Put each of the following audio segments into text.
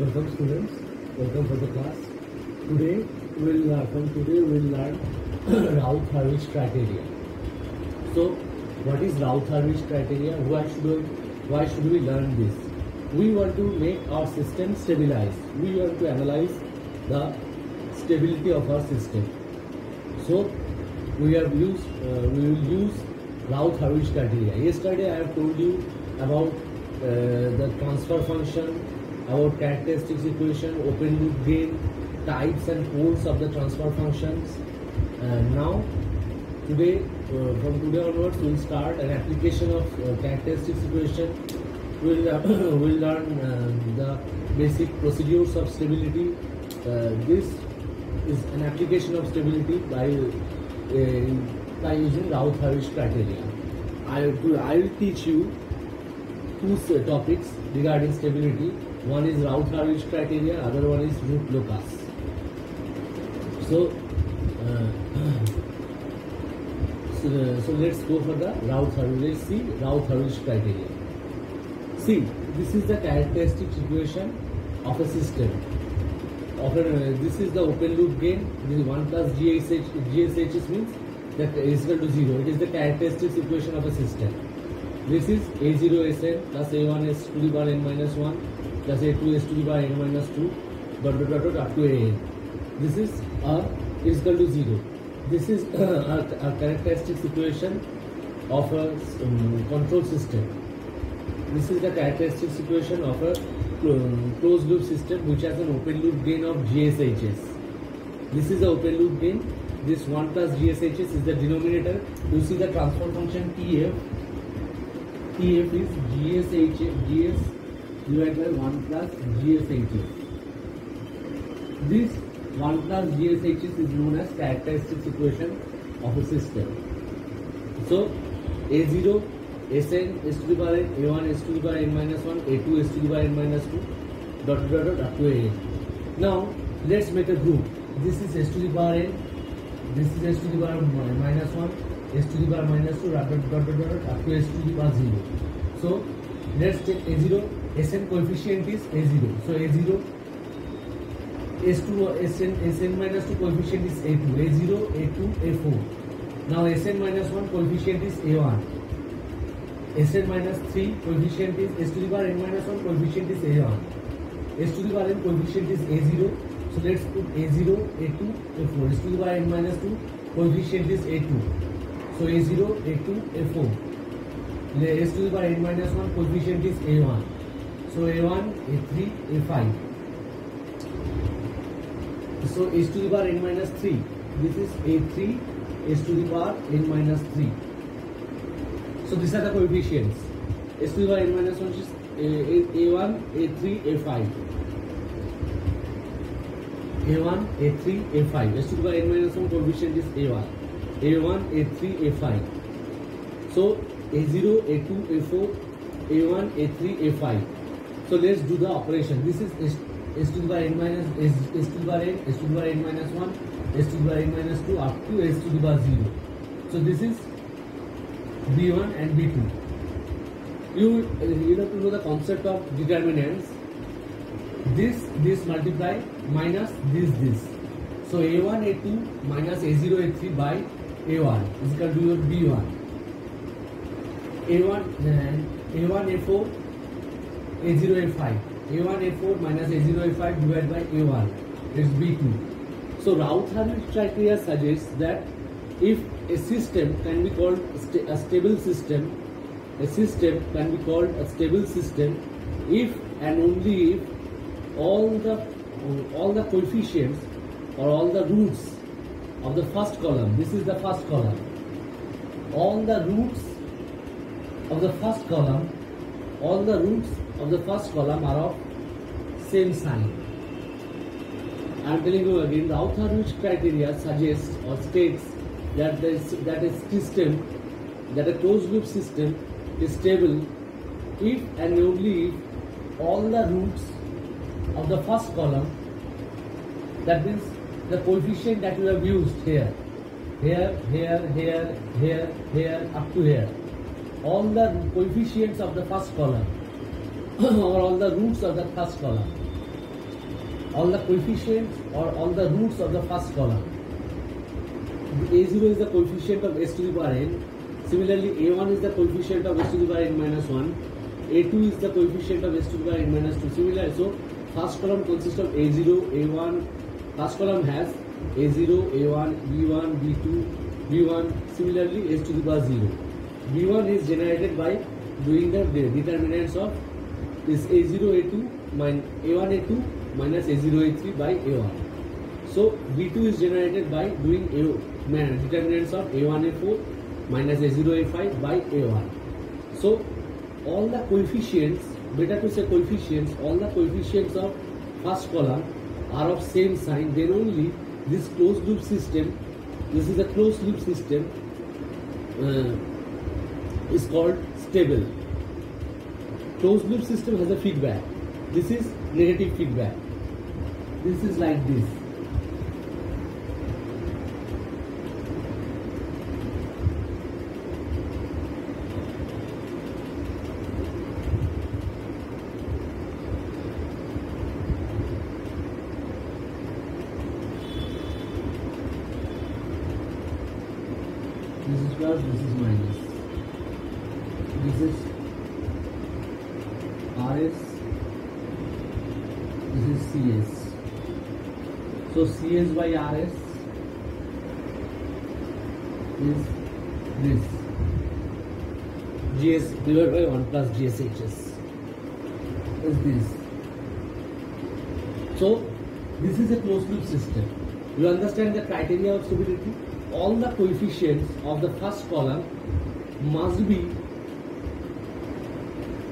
Welcome students, welcome for the class. Today we will learn Raoult-Harvich criteria. So what is Raoult-Harvich criteria? Why should we learn this? We want to make our system stabilized. We want to analyze the stability of our system. So we will use Raoult-Harvich criteria. Yesterday I have told you about the transfer function, about characteristics equation, open loop gain, types and poles of the transfer functions. And now today, from today onwards, we will start an application of characteristics equation. We'll learn the basic procedures of stability. This is an application of stability by using Raoult-Harvich criteria. I will teach you two topics regarding stability. One is Raoult-Harvich criteria, other one is root locus. So let's go for the Raoult-Harvich. Let's see Raoult-Harvich criteria. See, this is the characteristic equation of a system. This is the open loop gain. This is 1 plus GSH means that is equal to 0. It is the characteristics equation of a system. This is A0 Sn plus A1 S to the power n minus 1 plus A2 S to the power n minus 2 dot up to An. This is equal to 0. This is a characteristics equation of a control system. This is the characteristics equation of a closed loop system which has an open loop gain of GSHs. This is the open loop gain. This 1 plus GSHs is the denominator. You see the transfer function TF. TF is GS divided by 1 plus GSHs. This 1 plus GSHs is known as characteristics equation of a system. So A0 Sn S to the power n, A1 S to the power n minus 1, A2 S to the power n minus 2 dot up to An. Now let's make a group. This is S to the power n, this is S to the power minus 1, S to the power minus 2 dot up to S to the power 0. So let's take A0. Sn coefficient is A0. So A0 Sn minus 2 coefficient is A2. A0, A2, A4. Now Sn minus 1 coefficient is A1. Sn minus 3 coefficient is S to the power n minus 1 coefficient is A1. S to the power n coefficient is A0. So let's put A0, A2, A4. S to the power n minus 2 coefficient is A2. So A0, A2, A4. S to the power n minus 1 coefficient is A1. So A1, A3, A5. So S to the power n minus 3. This is A3, S to the power n minus 3. So these are the coefficients. S to the power n minus 1 is A1, A3, A5. A1, A3, A5. S to the power n minus 1 coefficient is A1. A1, A3, A5. So A0, A2, A4, A1, A3, A5. So let's do the operation. This is S to the power n minus S to the power n, S to the power n minus 1, S to the power n minus 2 up to S to the power 0. So this is B1 and B2. You have to know the concept of determinants. This multiply minus this. So A1, A2 minus A0, A3 by A1 is equal to your B1. A1, A4, A0, A5. A1, A4 minus A0, A5 divided by A1 is B2. So Raoult-Harvich criteria suggests that if a system can be called a stable system, a system can be called a stable system if and only if all the coefficients or all the roots of the first column, this is the first column, all the roots of the first column, are of same sign. I am telling you again, the Raoult-Harvich criteria suggests or states that a closed loop system is stable if and only if all the roots of the first column, that means the coefficient that you have used here, up to here, all the coefficients of the first column or all the roots of the first column all the coefficients or all the roots of the first column. A0 is the coefficient of s to the power n. Similarly, A1 is the coefficient of s to the power n minus 1. A2 is the coefficient of s to the power n minus 2. Similarly, so first column consists of A0, A1. First column has A0, A1, B1, B2, B1. Similarly, s to the power 0. B1 is generated by doing the determinants of this A0, A2 minus A1, A2 minus A0, A3 by A1. So B2 is generated by doing determinants of A1, A4 minus A0, A5 by A1. So all the coefficients, better to say coefficients, all the coefficients of first column are of same sign, then only this closed loop system, this is a closed loop system, is called stable. Closed loop system has a feedback. This is negative feedback. This is like this. This is plus, this is minus. This is RS, this is CS. So CS by RS is this. GS divided by 1 plus GSHS is this. So this is a closed loop system. You understand the criteria of stability? All the coefficients of the first column must be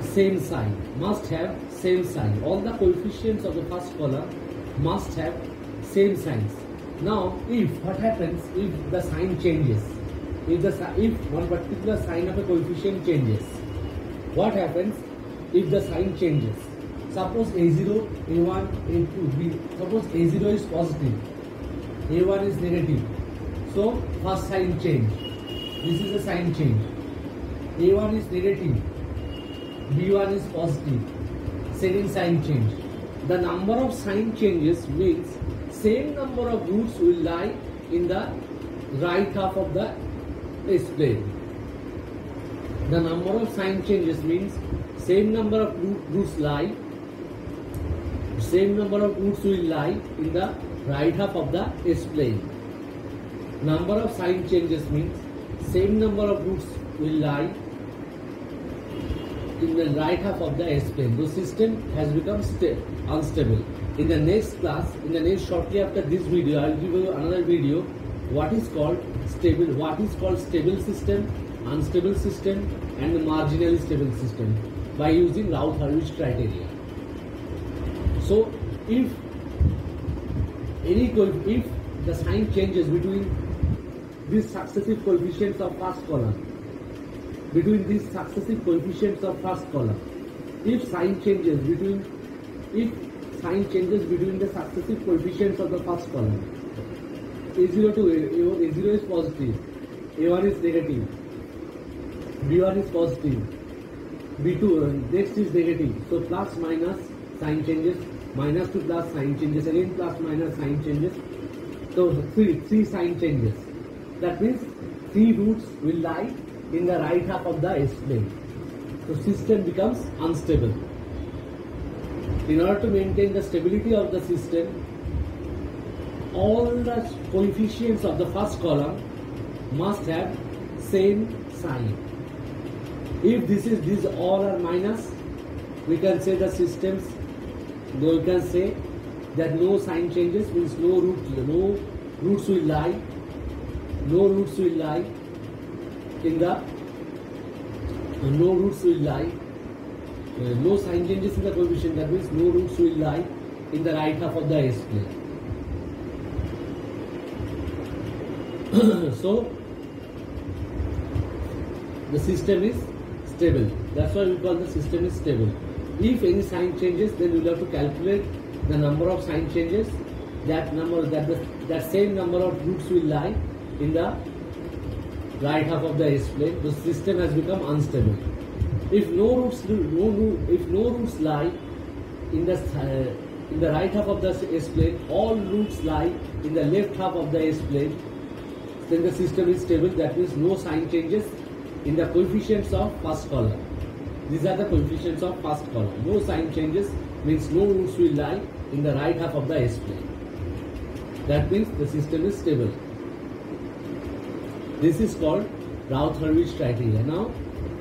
same sign, must have same sign. All the coefficients of the first column must have same signs. Now, if what happens if the sign changes, if one particular sign of a coefficient changes, what happens if the sign changes? Suppose A0, A1, A2, B. Suppose A0 is positive, A1 is negative. So first sign change. This is a sign change. A1 is negative, B1 is positive. Second sign change. The number of sign changes means same number of roots will lie in the right half of the S-plane. The number of sign changes means same number of roots lie. Same number of roots will lie in the right half of the S-plane. Number of sign changes means same number of roots will lie in the right half of the S-plane. The system has become unstable. In the next class, shortly after this video, I will give you another video what is called stable system, unstable system and the marginally stable system by using Routh-Hurwitz criteria. So if the sign changes between these successive coefficients of first column, if sign changes between the successive coefficients of the first column, A0 to A0 is positive, A1 is negative, B1 is positive, B2 next is negative. So plus minus sign changes, minus to plus sign changes, again plus minus sign changes. So three sign changes. That means 3 roots will lie in the right half of the S-plane. So system becomes unstable. In order to maintain the stability of the system, all the coefficients of the first column must have same sign. If these all are minus, we can say the systems, we can say that no sign changes means no roots will lie in the no sign changes in the coefficient, that means no roots will lie in the right half of the S-plane. So the system is stable. That's why we call the system is stable. If any sign changes, then we will have to calculate the number of sign changes. That same number of roots will lie in the right half of the S-plane. The system has become unstable. If no roots lie in the in the right half of the S-plane, all roots lie in the left half of the S-plane, then the system is stable. That means no sign changes in the coefficients of first column. These are the coefficients of first column. No sign changes means no roots will lie in the right half of the S-plane. That means the system is stable. This is called Routh-Hurwitz criteria. Now,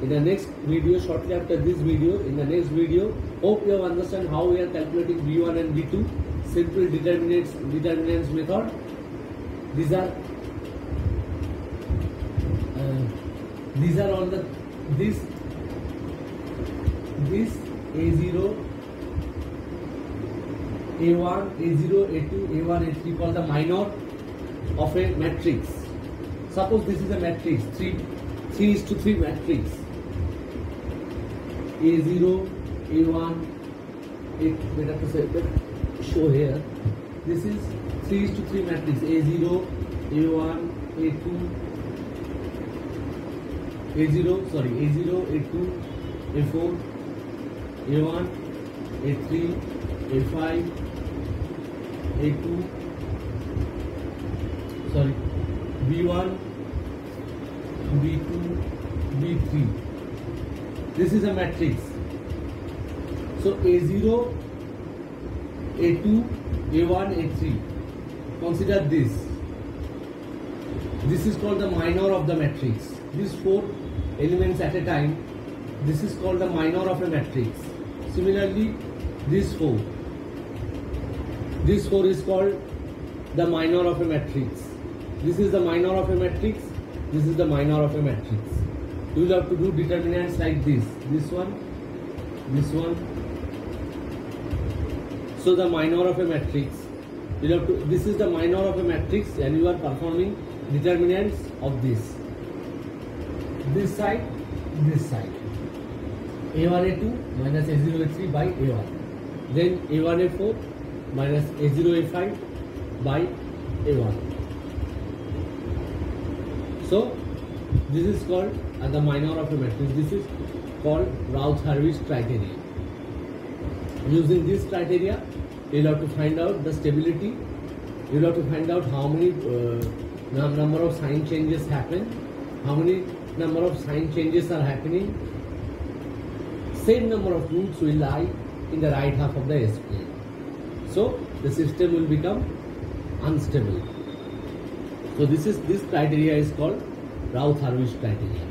in the next video, shortly after this video, in the next video, hope you have understand how we are calculating B1 and B2, simple determinants method. These are on the this A0, A1, A0, A2, A1, A3 called the minor of a matrix. Suppose this is a matrix, 3:3 matrix. A0, A1, show here. This is 3:3 matrix. A0, A1, A2, A0, A2, A4, A1, A3, A5, A2, B1, B2, B3. This is a matrix. So A0, A2, A1, A3. Consider this. This is called the minor of the matrix. These 4 elements at a time. This is called the minor of a matrix. Similarly, these 4. This 4 is called the minor of a matrix. This is the minor of a matrix. This is the minor of a matrix. You will have to do determinants like this. This one. So the minor of a matrix. This is the minor of a matrix, and you are performing determinants of this. This side. A1, A2 minus A0, A3 by A1. Then A1, A4 minus A0, A5 by A1. So this is called the minor of a matrix. This is called Routh-Hurwitz criteria. Using this criteria, you will have to find out the stability. You will have to find out how many number of sign changes happen, how many number of sign changes are happening. Same number of roots will lie in the right half of the S-plane. So the system will become unstable. So this criteria is called Routh-Hurwitz criteria.